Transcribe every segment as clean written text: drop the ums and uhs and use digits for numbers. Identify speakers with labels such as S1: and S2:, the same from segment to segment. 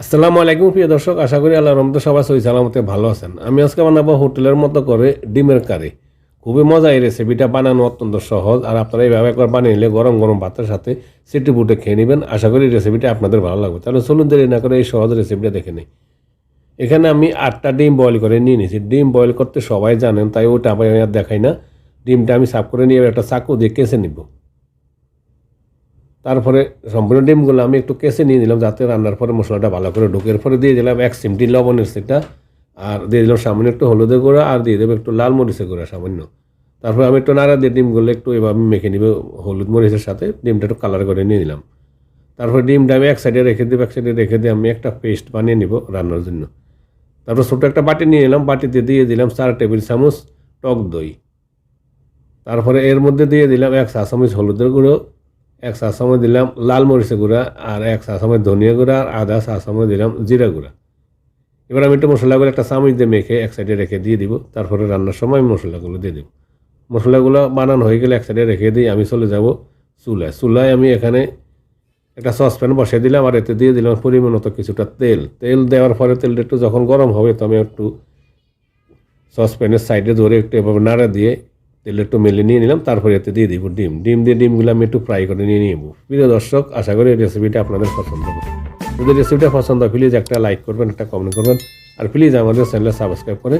S1: আসসালামু আলাইকুম প্রিয় দর্শক, আশা করি আল্লাহর রহমতে সবাই সহি সালামতে ভালো আছেন। আমি আজকে বানাবো হোটেলের মতো করে ডিমের কারি। খুবই মজা। এই রেসিপিটা বানানো অত্যন্ত সহজ, আর আপনারা এইভাবে একবার বানিয়ে নিলে গরম গরম ভাতের সাথে সিটি বুটে খেয়ে নেবেন। আশা করি রেসিপিটা আপনাদের ভালো লাগবে। তাহলে চলুন দেরি না করে এই সহজ রেসিপিটা দেখে নিই। এখানে আমি 8টা ডিম বয়েল করে নিয়ে নিয়েছি। ডিম বয়েল করতে সবাই জানেন, তাই ওটা আমি আর দেখাই না। ডিমটা আমি সাফ করে নিয়ে একটা চাকু দিয়ে কেসে নিব। তারপরে সম্পূর্ণ ডিমগুলো আমি একটু কেসে নিয়ে নিলাম, যাতে রান্নার পরে মশলাটা ভালো করে ঢুকে। এরপরে দিয়ে দিলাম 1 চিমটি লবণের সেটা, আর দিয়ে দিলাম সামান্য একটু হলুদের গুঁড়া, আর দিয়ে দেবো একটু লাল মরিচের গুঁড়া সামান্য। তারপরে আমি একটু নাড়া দিয়ে ডিমগুলো একটু এভাবে মেখে নিব হলুদ মরিচের সাথে। ডিমটা একটু কালার করে নিয়ে নিলাম। তারপরে ডিমটা আমি এক সাইডে রেখে দিব। এক সাইডে রেখে দিয়ে আমি একটা পেস্ট বানিয়ে নিব রান্নার জন্য। তারপর ছোটো একটা বাটি নিয়ে নিলাম। বাটিতে দিয়ে দিলাম 4 টেবিল চামচ টক দই। তারপরে এর মধ্যে দিয়ে দিলাম 1 চা চামচ হলুদের গুঁড়ো, 1 চা চামচ দিলাম লাল মরিচের গুঁড়া, আর 1 চা চামচ ধনিয়া গুঁড়া, আর আধা চা চামচ দিলাম জিরা গুঁড়া। এবার আমি একটু মশলাগুলো একটা চামচ দিয়ে মেখে এক সাইডে রেখে দিয়ে দিব। তারপরে রান্নার সময় মশলাগুলো দিয়ে দিব। মশলাগুলো বানানো হয়ে গেলে এক সাইডে রেখে দিয়ে আমি চলে যাব চুলায়। চুলায় আমি এখানে একটা সসপ্যান বসিয়ে দিলাম, আর এতে দিয়ে দিলাম পরিমাণ মতো কিছুটা তেল। তেল দেওয়ার পরে তেলটা একটু যখন গরম হবে, তো আমি একটু সসপ্যানের সাইডে ধরে একটু এভাবে নাড়া দিয়ে তেল একটু মেলে নিয়ে নিলাম। তারপরে এতে দিয়ে দিব ডিমগুলো আমি একটু ফ্রাই করে নিয়ে নিব। প্রিয় দর্শক, আশা করি এই রেসিপিটা আপনাদের পছন্দ হবে। যদি রেসিপিটা পছন্দ হয় প্লিজ একটা লাইক করবেন, একটা কমেন্ট করবেন, আর প্লিজ আমাদের চ্যানেলে সাবস্ক্রাইব করে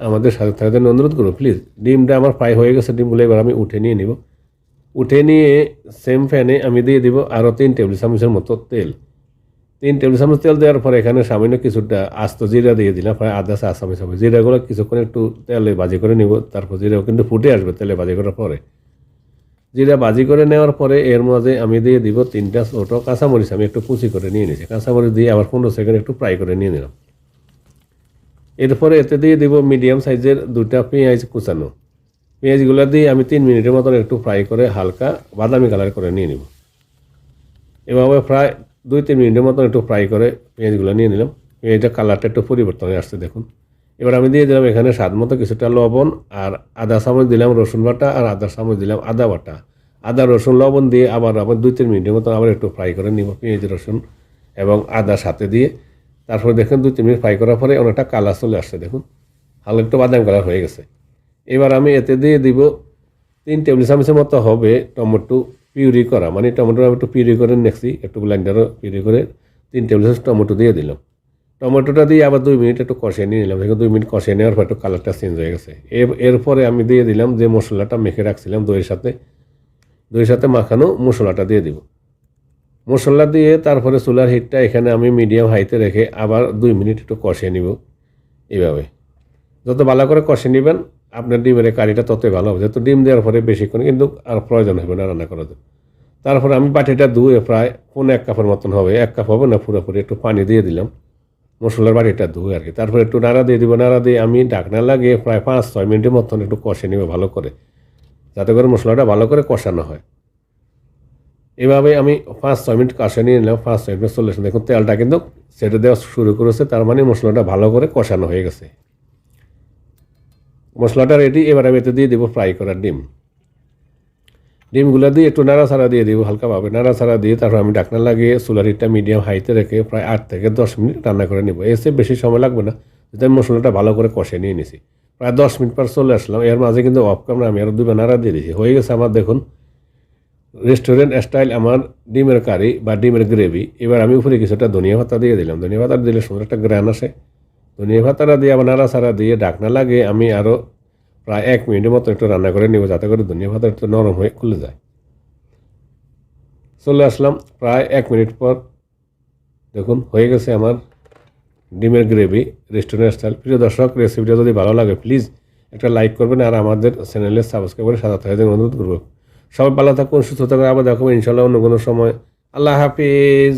S1: আমাদের সাথে থাকার অনুরোধ করব প্লিজ। ডিমটা আমার ফ্রাই হয়ে গেছে। ডিমগুলো এবার আমি উঠে নিয়ে নিব। উঠে নিয়ে সেম প্যানে আমি দিয়ে দিব আরও 3 টেবিল চামচের মতো তেল। 3 টেবিল চামচ তেল দেওয়ার পরে এখানে সামান্য কিছুটা আস্ত জিরা দিয়ে দিলাম, প্রায় আধা চা চামচ হবে। জিরাগুলো কিছুক্ষণ একটু তেলে ভাজি করে নিব। তারপর জিরাও কিন্তু ফুটে আসবে তেলে ভাজি করার পরে। জিরা ভাজি করে নেওয়ার পরে এর মাঝে আমি দিয়ে দিব 3টা ছোটো কাঁচামরিচ। আমি একটু কুচি করে নিয়ে নিয়েছি। কাঁচামরিচ দিয়ে আবার 15 সেকেন্ড একটু ফ্রাই করে নিয়ে নিলাম। এরপরে এতে দিয়ে দিব মিডিয়াম সাইজের 2টা পেঁয়াজ কুচানো। পেঁয়াজগুলো দিয়ে আমি 3 মিনিটের মতন একটু ফ্রাই করে হালকা বাদামি কালার করে নিয়ে নিব। এভাবে প্রায় 2-3 মিনিটের মতন একটু ফ্রাই করে পেঁয়াজগুলো নিয়ে নিলাম। পেঁয়াজটা কালারটা একটু পরিবর্তন হয়ে আসছে দেখুন। এবার আমি দিয়ে দিলাম এখানে স্বাদ মতো কিছুটা লবণ, আর আধা চামচ দিলাম রসুন বাটা, আর আধা চামচ দিলাম আদা বাটা। আদা রসুন লবণ দিয়ে আবার 2-3 মিনিটের মতন আবার একটু ফ্রাই করে নিব পেঁয়াজ রসুন এবং আদা সাথে দিয়ে। তারপরে দেখুন 2-3 মিনিট ফ্রাই করার পরে অনেকটা কালার চলে আসছে দেখুন, হালকা একটু বাদামি কালার হয়ে গেছে। এবার আমি এতে দিয়ে দিব 3 টেবিল চামচের মতো হবে টমেটো পিউরি করা, মানে টমেটো আমি একটু পিউরি করে নিচ্ছি, একটু ব্লেন্ডারও পিউরি করে 3 টেবিল চামচ টমেটো দিয়ে দিলাম। টমেটোটা দিয়ে আবার 2 মিনিট একটু কষিয়ে নিয়ে নিলাম। দেখুন 2 মিনিট কষিয়ে নেওয়ার পর একটু কালারটা চেঞ্জ হয়ে গেছে। এরপরে আমি দিয়ে দিলাম যে মশলাটা মেখে রাখছিলাম দইয়ের সাথে মাখানো মশলাটা দিয়ে দিব। মশলা দিয়ে তারপরে চুলার হিটটা এখানে আমি মিডিয়াম হাইতে রেখে আবার 2 মিনিট একটু কষিয়ে নিব। এইভাবে যত ভালো করে কষিয়ে নেবেন আপনার ডিমের কারিটা ততই ভালো হবে, যেহেতু ডিম দেওয়ার পরে বেশিক্ষণ কিন্তু আর প্রয়োজন হবে না রান্না করার জন্য। তারপরে আমি বাটিটা ধুয়ে প্রায় 1 কাপের মতন হবে, 1 কাপ হবে না পুরোপুরি, একটু পানি দিয়ে দিলাম মশলার বাটিটা ধুয়ে আর কি। তারপরে একটু নাড়া দিয়ে দিব। নাড়া দিয়ে আমি ঢাকনা লাগিয়ে প্রায় 5-6 মিনিটের মতন একটু কষে নেব ভালো করে, যাতে করে মশলাটা ভালো করে কষানো হয়। এভাবে আমি 5-6 মিনিট কষে নিয়ে নিলাম। 5-6 মিনিট চলে আসে দেখুন তেলটা কিন্তু ছেড়ে দেওয়া শুরু করেছে, তার মানে মশলাটা ভালো করে কষানো হয়ে গেছে। মশলাটা রেডি। এবার আমি এতে দিয়ে দেবো ফ্রাই করা ডিমগুলো দিয়ে একটু নাড়াচাড়া দিয়ে দিব হালকাভাবে। নাড়াচাড়া দিয়ে তারপর আমি ঢাকনা লাগিয়ে চুলার হিটটা মিডিয়াম হাইতে রেখে প্রায় 8 থেকে 10 মিনিট রান্না করে নেব। এসে বেশি সময় লাগবে না, যেহেতু আমি মশলাটা ভালো করে কষে নিয়ে নিছি। প্রায় 10 মিনিট পর চলে আসলাম। এর মাঝে কিন্তু অফ ক্যামেরা আমি আরও 2বার নাড়া দিয়ে দিয়েছি। হয়ে গেছে আমার দেখুন রেস্টুরেন্ট স্টাইল আমার ডিমের কারি বা ডিমের গ্রেভি। এবার আমি উপরে কিছুটা ধনিয়া পাতা দিয়ে দিলাম। ধনিয়া পাতা দিলে সুন্দর একটা গ্রান আসে। ধনিয়া পাতাটা দিয়ে আবার নাড়াচাড়া দিয়ে ঢাকনা লাগিয়ে আমি আরও প্রায় 1 মিনিটের মতো একটু রান্না করে নেব, যাতে করে ধনিয়া পাতা একটু নরম হয়ে খুলে যায়। চলে আসলাম প্রায় 1 মিনিট পর। দেখুন হয়ে গেছে আমার ডিমের গ্রেভি রেস্টুরেন্ট স্টাইল। প্রিয় দর্শক, রেসিপিটা যদি ভালো লাগে প্লিজ একটা লাইক করবেন, আর আমাদের চ্যানেলে সাবস্ক্রাইব করে সাথে থাকার অনুরোধ করব। সবাই ভালো থাকুন, সুস্থ থাকুন। আবার দেখো ইনশাল্লাহ অন্য কোনো সময়। আল্লাহ হাফিজ।